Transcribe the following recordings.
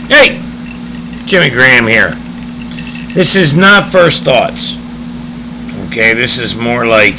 Hey, Jimmy Graham here. This is not first thoughts. Okay, this is more like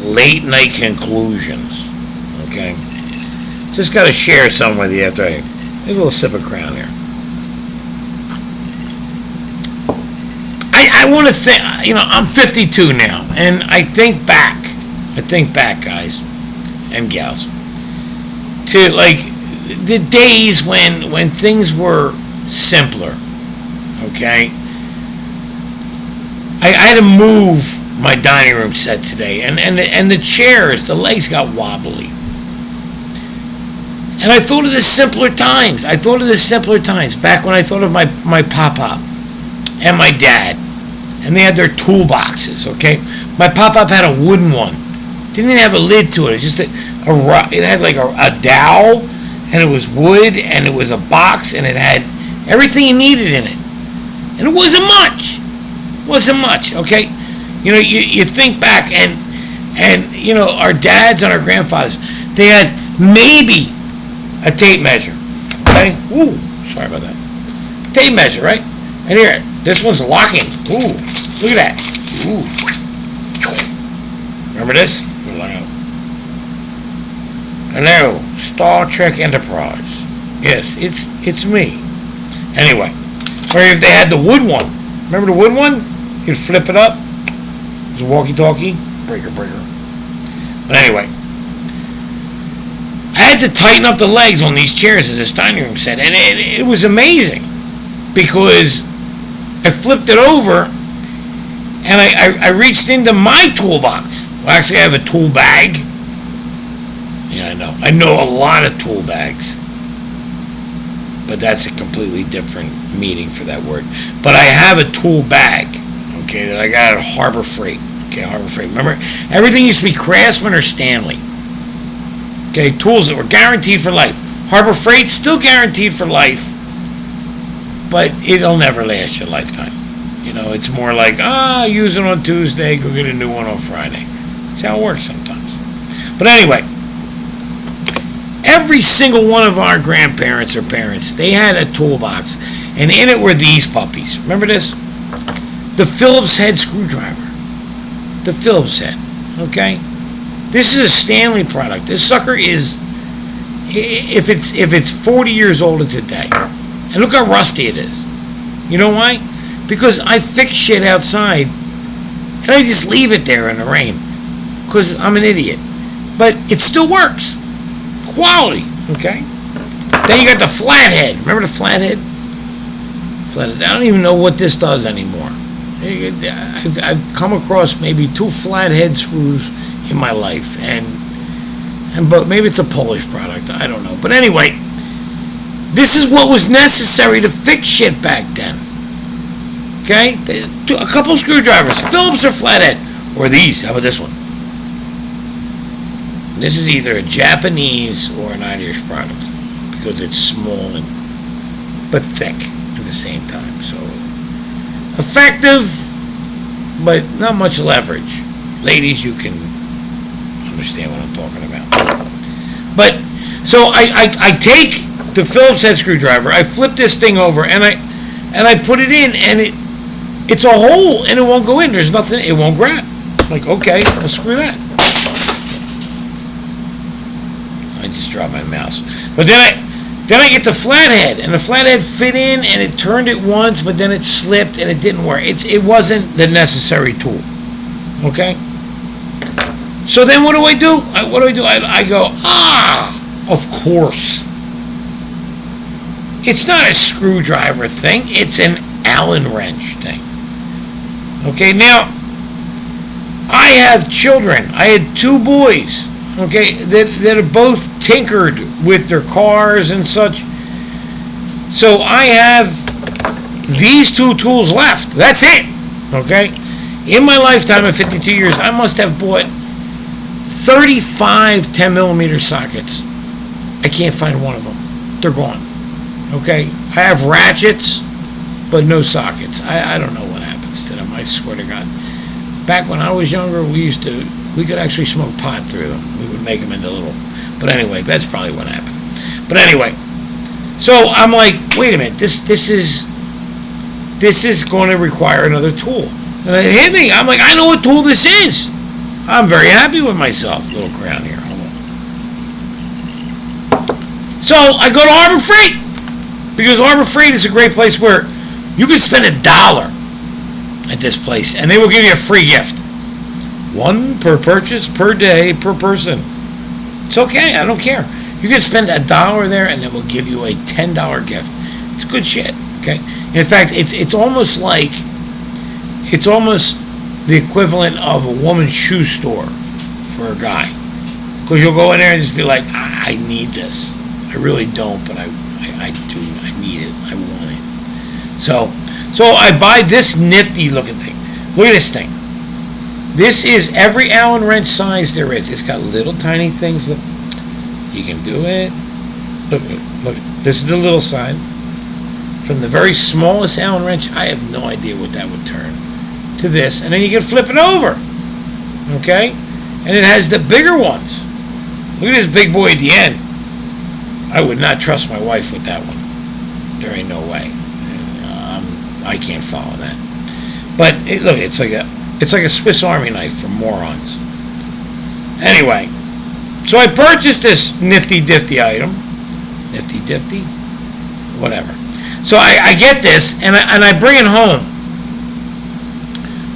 late night conclusions. Okay, just got to share some with you after I take a little sip of Crown here. I want to think. I'm 52 now, and I think back, guys and gals, to like the days when things were simpler. Okay, I had to move my dining room set today, and the chairs, the legs got wobbly. And I thought of the simpler times. Back when I thought of my pop-up and my dad. And they had their toolboxes, okay? My pop-up had a wooden one. Didn't even have a lid to it. It was just it had like a dowel, and it was wood, and it was a box, and it had everything you needed in it. And it wasn't much, okay? You think back, and our dads and our grandfathers, they had maybe a tape measure, okay? Ooh, sorry about that. Tape measure, right? And here, this one's locking. Ooh, look at that. Ooh. Remember this? Hello, Star Trek Enterprise. Yes, it's me. Anyway, or if they had the wood one. Remember the wood one? You'd flip it up. It was a walkie-talkie. Breaker. But anyway, I had to tighten up the legs on these chairs in this dining room set, and it was amazing because I flipped it over, and I reached into my toolbox. Well, actually, I have a tool bag. Yeah, I know. I know a lot of tool bags. But that's a completely different meaning for that word. But I have a tool bag, okay, that I got at Harbor Freight. Okay, Harbor Freight. Remember, everything used to be Craftsman or Stanley. Okay, tools that were guaranteed for life. Harbor Freight, still guaranteed for life. But it'll never last your lifetime. It's more like, use it on Tuesday, go get a new one on Friday. That's how it works sometimes. But anyway, every single one of our grandparents or parents, they had a toolbox. And in it were these puppies. Remember this? The Phillips head screwdriver. The Phillips head. Okay? This is a Stanley product. This sucker is, if it's 40 years old, it's a day. And look how rusty it is. You know why? Because I fix shit outside and I just leave it there in the rain. Because I'm an idiot. But it still works. Quality. Okay? Then you got the flathead. Remember the flathead? Flathead. I don't even know what this does anymore. I've come across maybe 2 flathead screws in my life. But maybe it's a Polish product. I don't know. But anyway, this is what was necessary to fix shit back then. Okay? A couple screwdrivers. Phillips or flathead. Or these. How about this one? This is either a Japanese or an Irish product. Because it's small but thick at the same time. So, effective, but not much leverage. Ladies, you can understand what I'm talking about. But, so I take the Phillips head screwdriver, I flip this thing over, and I put it in, and it's a hole, and it won't go in. There's nothing, it won't grab. I'm like, okay, well, screw that. I just dropped my mouse. But then I get the flathead, and the flathead fit in, and it turned it once, but then it slipped, and it didn't work. It wasn't the necessary tool. Okay? So then what do I do? I go, of course. It's not a screwdriver thing. It's an Allen wrench thing. Okay, now, I have children. I had 2 boys, okay, that are both tinkered with their cars and such. So I have these 2 tools left. That's it, okay? In my lifetime of 52 years, I must have bought 35 10mm sockets. I can't find one of them. They're gone. Okay? I have ratchets, but no sockets. I don't know what happens to them, I swear to God. Back when I was younger, we could actually smoke pot through them. We would make them into little... But anyway, that's probably what happened. But anyway, So I'm like, wait a minute, this is going to require another tool. And it hit me. I'm like, I know what tool this is. I'm very happy with myself. Little crown here. Hold on. So I go to Harbor Freight, because Harbor Freight is a great place where you can spend $1 at this place, and they will give you a free gift. One per purchase, per day, per person. It's okay. I don't care. You can spend $1 there, and then we'll give you a $10 gift. It's good shit. Okay. In fact, it's almost like the equivalent of a woman's shoe store for a guy, because you'll go in there and just be like, I need this. I really don't, but I do. I need it. I want it. So I buy this nifty looking thing. Look at this thing. This is every Allen wrench size there is. It's got little tiny things that you can do it. Look. This is the little side. From the very smallest Allen wrench, I have no idea what that would turn, to this, and then you can flip it over. Okay? And it has the bigger ones. Look at this big boy at the end. I would not trust my wife with that one. There ain't no way. I can't follow that. But look, it's like a Swiss Army knife for morons. Anyway, so I purchased this nifty diffy item. Nifty diffy? Whatever. So I get this, and I bring it home.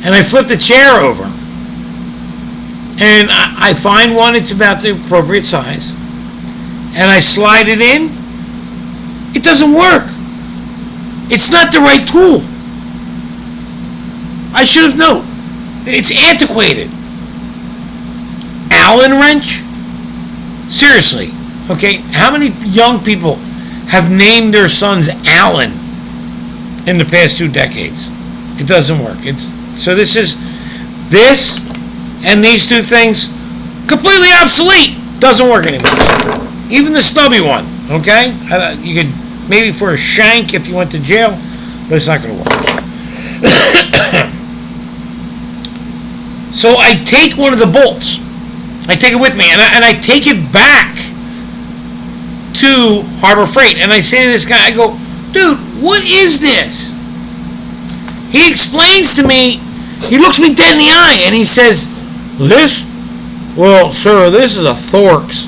And I flip the chair over. And I find one, it's about the appropriate size. And I slide it in. It doesn't work. It's not the right tool. I should have known. It's antiquated. Allen wrench? Seriously. Okay, how many young people have named their sons Allen in the past 2 decades? It doesn't work. So this and these two things, completely obsolete. Doesn't work anymore. Even the stubby one, okay? You could, maybe for a shank if you went to jail, but it's not going to work. So I take one of the bolts. I take it with me, and I take it back to Harbor Freight, and I say to this guy, I go, dude, what is this? He explains to me, he looks me dead in the eye, and he says, this? Well, sir, this is a thorx.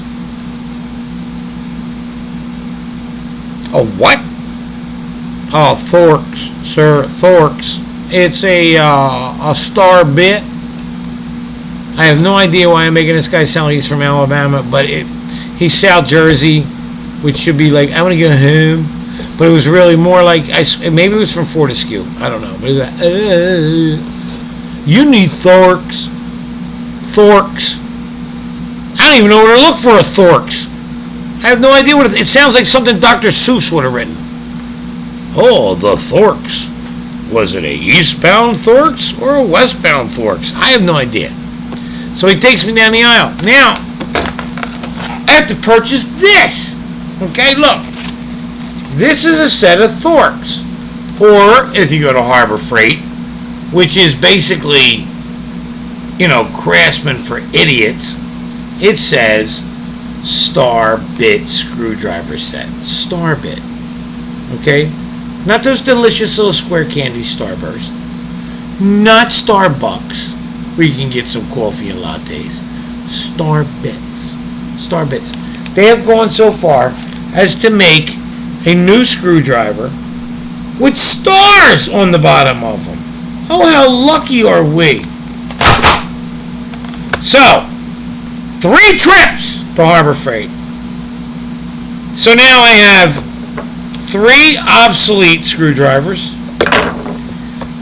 A what? Oh, thorx, sir, thorx. It's a star bit. I have no idea why I'm making this guy sound like he's from Alabama, but he's South Jersey, which should be like, I want to get home. But it was really more like, maybe it was from Fortescue. I don't know. But it was like, you need thorx. Thorx. I don't even know where to look for a thorx. I have no idea what it sounds like something Dr. Seuss would have written. Oh, the thorx. Was it a eastbound thorx or a westbound thorx? I have no idea. So he takes me down the aisle. Now, I have to purchase this. Okay, look. This is a set of thorx. Or, if you go to Harbor Freight, which is basically, Craftsman for idiots, it says Star Bit Screwdriver Set. Star Bit. Okay? Not those delicious little square candy Starburst. Not Starbucks, where you can get some coffee and lattes. Star Bits. Star Bits. They have gone so far as to make a new screwdriver with stars on the bottom of them. Oh, how lucky are we? So, 3 trips to Harbor Freight. So now I have 3 obsolete screwdrivers.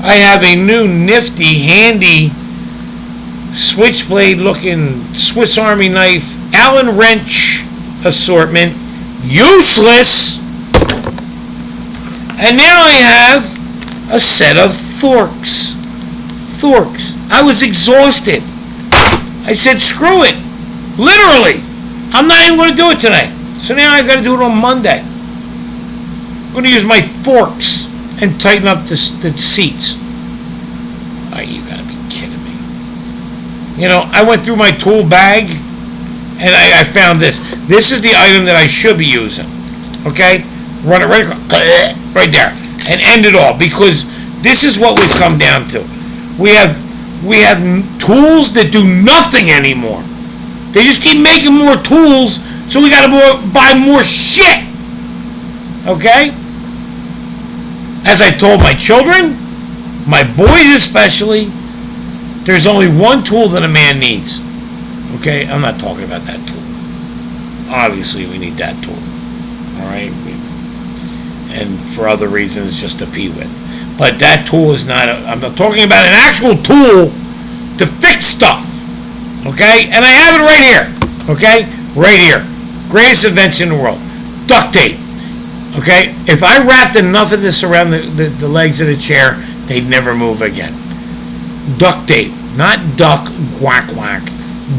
I have a new nifty, handy, switchblade looking Swiss Army knife, Allen wrench assortment, useless. And now I have a set of thorx. Thorx. I was exhausted. I said, screw it. Literally. I'm not even going to do it today. So now I've got to do it on Monday. I'm going to use my forks and tighten up the seats. Oh, you got to be kidding me. I went through my tool bag and I found this. This is the item that I should be using. Okay? run it right across, right there, and end it all. Because this is what we come down to. We have tools that do nothing anymore. They just keep making more tools, so we got to buy more shit. Okay? As I told my children, my boys especially, there's only one tool that a man needs. Okay? I'm not talking about that tool. Obviously, we need that tool. Alright? And for other reasons, just to pee with. But that tool is not... I'm not talking about an actual tool to fix stuff. Okay? And I have it right here. Okay? Right here. Greatest invention in the world. Duct tape. Okay? If I wrapped enough of this around the legs of the chair, they'd never move again. Duct tape. Not duck, quack, quack.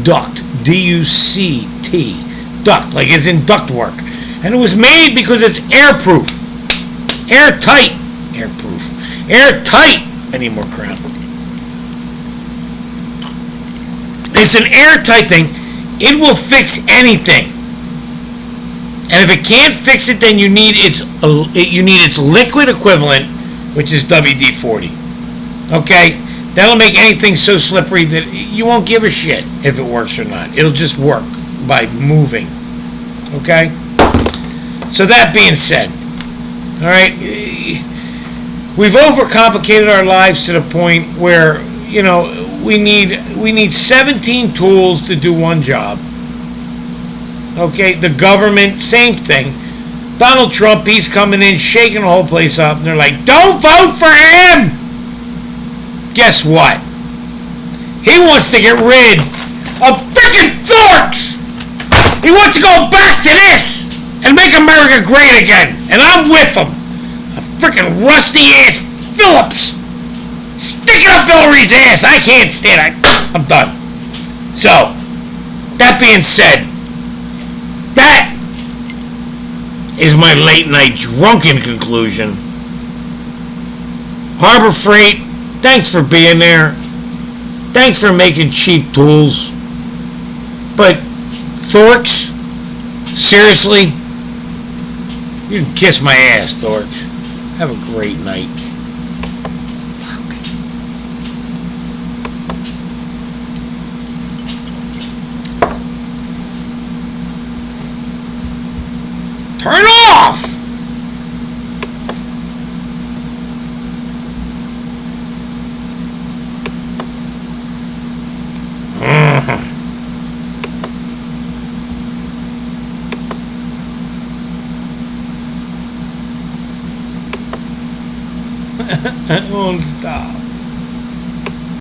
Duct. D-U-C-T. Duct. Like it's in duct work. And it was made because it's airproof. Airtight. Airproof. Airtight. I need more crap. It's an airtight thing. It will fix anything. And if it can't fix it, then you need its liquid equivalent, which is WD-40. Okay? That'll make anything so slippery that you won't give a shit if it works or not. It'll just work by moving. Okay? So that being said, all right, we've overcomplicated our lives to the point where, you know, we need 17 tools to do one job. Okay, the government, same thing. Donald Trump, he's coming in, shaking the whole place up, and they're like, don't vote for him! Guess what? He wants to get rid of frickin' thorx! He wants to go back to this and make America great again. And I'm with him. A frickin' rusty-ass Phillips. Stick it up Hillary's ass. I can't stand it. I'm done. So, that being said, that is my late night drunken conclusion. Harbor Freight, thanks for being there. Thanks for making cheap tools. But thorx, seriously, you can kiss my ass, thorx. Have a great night. Turn off! It won't stop.